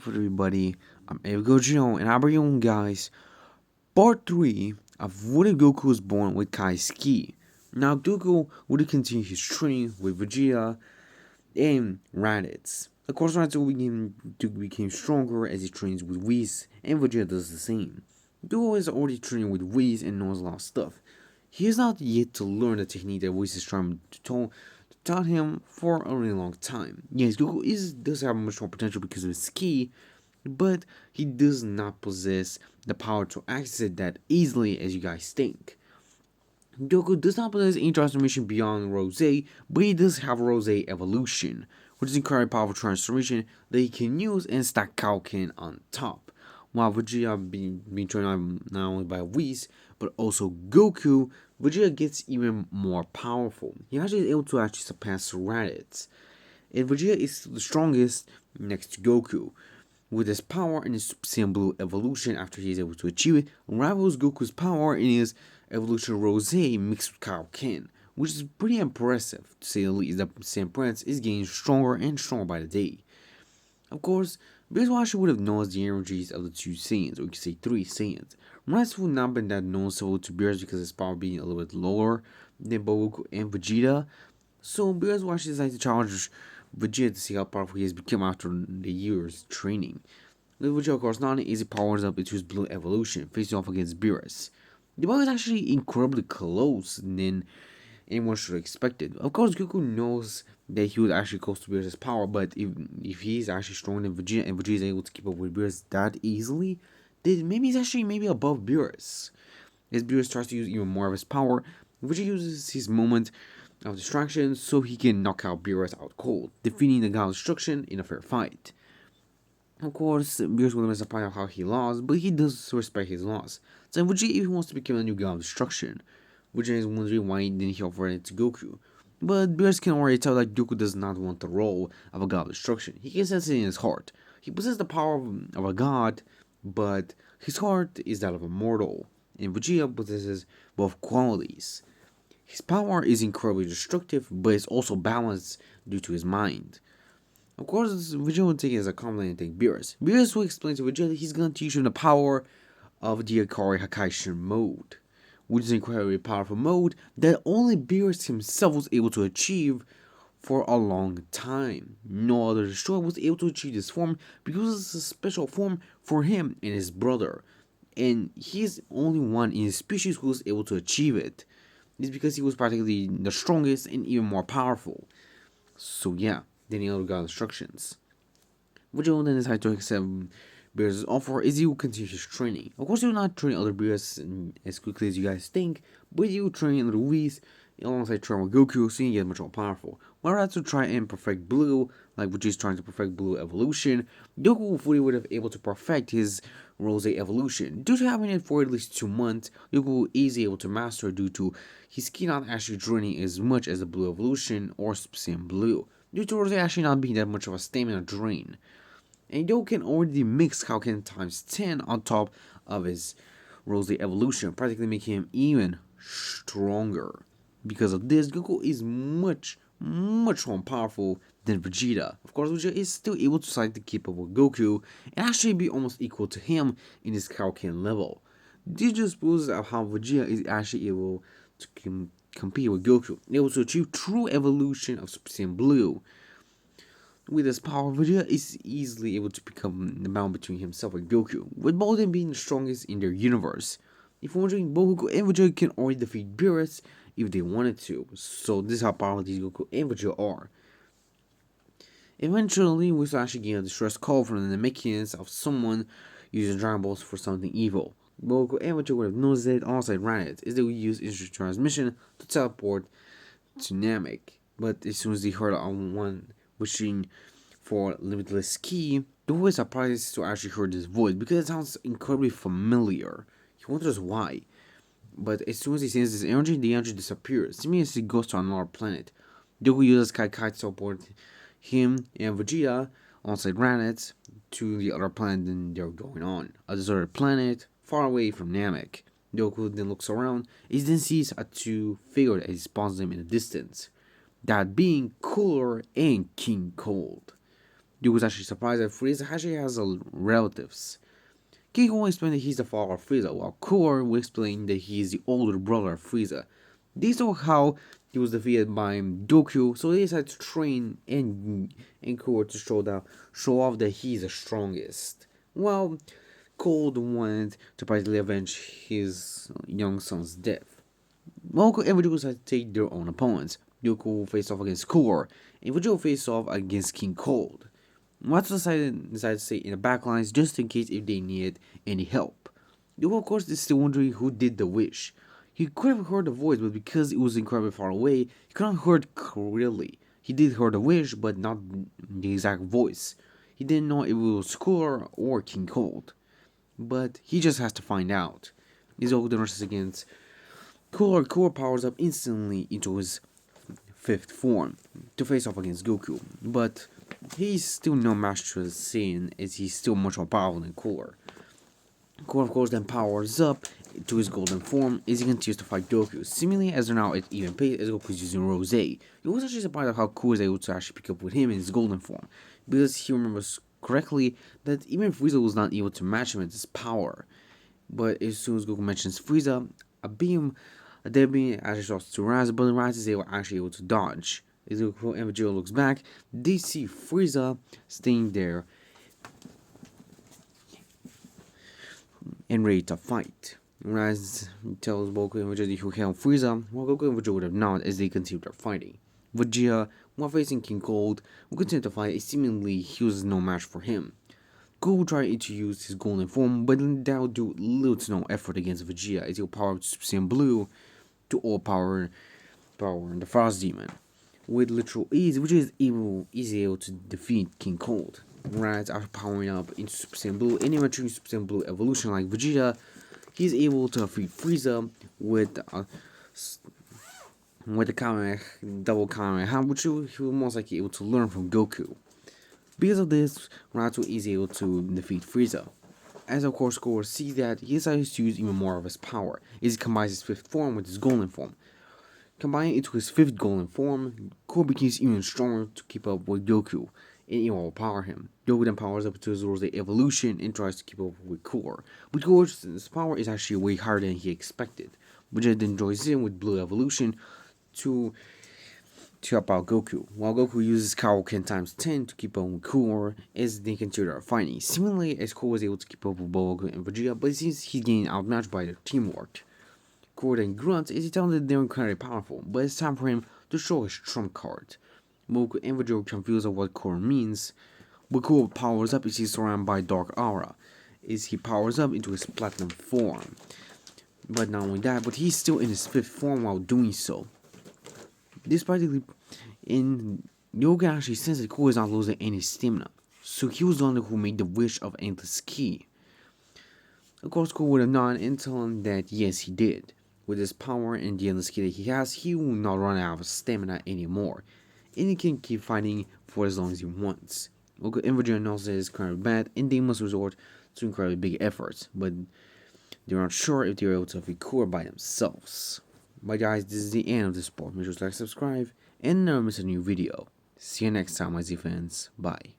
for everybody? I'm Goku, and I bring you guys part 3 of when Goku was born with Kai's ki. Now, Goku would continue his training with Vegeta and Raditz. Of course, Goku became stronger as he trains with Whis, and Vegeta does the same. Goku is already training with Whis and knows a lot of stuff. He has not yet to learn the technique that Whis is trying to taught him for a really long time. Yes, does have much more potential because of his ki, but he does not possess the power to access it that easily as you guys think. Goku does not possess any transformation beyond Rose, but he does have Rose Evolution, which is an incredibly powerful transformation that he can use and stack Kaioken on top. While Vegeta being trained on not only by Whis, but also Goku, Vegeta gets even more powerful. He actually is able to actually surpass Raditz. And Vegeta is the strongest next to Goku. With his power and his Super Saiyan Blue evolution after he is able to achieve it, rivals Goku's power in his evolution Rose mixed with Kaioken, which is pretty impressive to say the least. The Saiyan Prince is getting stronger and stronger by the day. Of course, Beerus would have noticed the energies of the two Saiyans, or you could say three Saiyans. Raditz would not have been that noticeable to Beerus because his power being a little bit lower than Goku and Vegeta. So Beerus decided to challenge Vegeta to see how powerful he has become after the years training. With Vegeta, of course, not only is he powers up into his blue evolution, facing off against Beerus. The battle is actually incredibly close than anyone should have expected. Of course, Goku knows that he was actually close to Beerus' power, but if he's actually stronger than Vegeta and Vegeta is able to keep up with Beerus that easily, then maybe he's actually above Beerus. As Beerus tries to use even more of his power, Vegeta uses his moment of distraction so he can knock out Beerus out cold, defeating the God of Destruction in a fair fight. Of course, Beerus will be surprised at how he lost, but he does respect his loss. So Vegeta even wants to become a new God of Destruction. Vegeta is wondering why he didn't he offer it to Goku. But Beerus can already tell that Goku does not want the role of a God of Destruction. He can sense it in his heart. He possesses the power of a god, but his heart is that of a mortal. And Vegeta possesses both qualities. His power is incredibly destructive, but it's also balanced due to his mind. Of course, Vegeta will take it as a compliment and thank Beerus. Beerus will explain to Vegeta that he's going to teach him the power of the Akari Hakaishin mode, which is an incredibly powerful mode that only Beerus himself was able to achieve for a long time. No other destroyer was able to achieve this form because it's a special form for him and his brother. And he's the only one in his species who was able to achieve it. It's because he was practically the strongest and even more powerful. So yeah, then he got instructions. Vegeta then decided to accept Beerus' offer as he will continue his training. Of course, he will not train other Beerus as quickly as you guys think, but he will train little Whis alongside training with Goku so he can get much more powerful. Whereas to try and perfect Blue, like Vegeta is trying to perfect Blue evolution, Goku fully would have able to perfect his Rose evolution. Due to having it for at least 2 months, Goku is able to master due to his ki not actually draining as much as the Blue evolution or Super Saiyan Blue, due to Rose actually not being that much of a stamina drain. And Goku can already mix Kaioken times 10 on top of his Rose evolution, practically making him even stronger. Because of this, Goku is much more powerful than Vegeta. Of course, Vegeta is still able to decide to keep up with Goku and actually be almost equal to him in his Kaioken level. This just proves how Vegeta is actually able to compete with Goku, able to achieve true evolution of Super Saiyan Blue. With his power, Vegeta is easily able to become the bound between himself and Goku, with both of them being the strongest in their universe. If you're wondering, both Goku and Vegeta can already defeat Beerus if they wanted to, so this is how powerful these Goku and Vegeta are. Eventually, we start actually getting a distress call from the Namekians of someone using Dragon Balls for something evil. Goku and Vegeta would have noticed it alongside Raditz, as they would use instant transmission to teleport to Namek. But as soon as they heard on one wishing for limitless ki, the boy is surprised to actually hear this voice because it sounds incredibly familiar. He wonders why. But as soon as he senses this energy, the energy disappears, seeming as he goes to another planet. Goku uses Kai to teleport him and Vegeta alongside Raditz to the other planet than they're going on. A deserted planet far away from Namek. Goku then looks around. He then sees a two figure that he spawns them in the distance. That being Cooler and King Cold. Duke was actually surprised that Frieza actually has relatives. King will explain that he's the father of Frieza, while Core will explain that he is the older brother of Frieza. They saw how he was defeated by Goku, so they decided to train in Core to show off that he's the strongest. Well, Cold wanted to practically avenge his young son's death. Goku and Vegeta decided to take their own opponents. Goku will face off against Core, and Vegeta will face off against King Cold. Matsu decided to stay in the backlines just in case if they needed any help. Goku, of course, is still wondering who did the wish. He could have heard the voice, but because it was incredibly far away, he couldn't hear it clearly. He did hear the wish, but not the exact voice. He didn't know if it was Cooler or King Cold. But he just has to find out. His old nurses against Cooler. Cooler powers up instantly into his fifth form to face off against Goku. But he's still no match to his Saiyan, as he's still much more powerful than Cooler. Cooler, of course, then powers up to his golden form as he continues to fight Goku, seemingly as they're now at even pace as Goku is using Rose. He was actually surprised at how Cooler is able to actually pick up with him in his golden form, because he remembers correctly that even Frieza was not able to match him at his power. But as soon as Goku mentions Frieza, a dead beam actually starts to rise, but Rise is actually able to dodge. As Goku and Vegeta looks back, they see Frieza staying there and ready to fight. Rise tells Goku and Vegeta he will help Frieza, while Goku and Vegeta would have not as they continue their fighting. Vegeta, while facing King Cold, will continue to fight as seemingly he was no match for him. Goku will try to use his golden form, but that will do little to no effort against Vegeta as he'll power up Super Saiyan Blue to overpower the Frost Demon. With literal ease, Vegeta is able to defeat King Cold. Right after powering up into Super Saiyan Blue and eventually Super Saiyan Blue evolution like Vegeta, he's able to defeat Frieza with the double Kamehameha, which he was most likely able to learn from Goku. Because of this, Naruto is able to defeat Frieza. As of course Goku sees that, he decides to use even more of his power, as he combines his fifth form with his golden form. Combining into his fifth golden form, Goku becomes even stronger to keep up with Goku, and it will power him. Goku then powers up to his Rose evolution and tries to keep up with Core. But Goku's power is actually way higher than he expected. Vegeta then joins in with Blue evolution to help out Goku, while Goku uses Kaioken times 10 to keep up with Core as they continue their fighting. Similarly, as Core was able to keep up with Goku and Vegeta, but it seems he's getting outmatched by their teamwork. Core then grunts as he tells them that they're incredibly powerful, but it's time for him to show his trump card. Goku and Vegeta are confused of what Core means, but Core powers up as he's surrounded by Dark Aura, as he powers up into his platinum form. But not only that, but he's still in his fifth form while doing so. Despite Yoga actually says that Core is not losing any stamina, so he was the one who made the wish of endless ki. Of course, Core would have known and told him that yes, he did. With his power and the endless ki that he has, he will not run out of stamina anymore, and he can keep fighting for as long as he wants. Goku and Vegeta knows that it's currently bad, and they must resort to incredibly big efforts, but they're not sure if they're able to defeat Core by themselves. But guys, this is the end of this part. Make sure to like, subscribe, and never miss a new video. See you next time, my Z fans. Bye.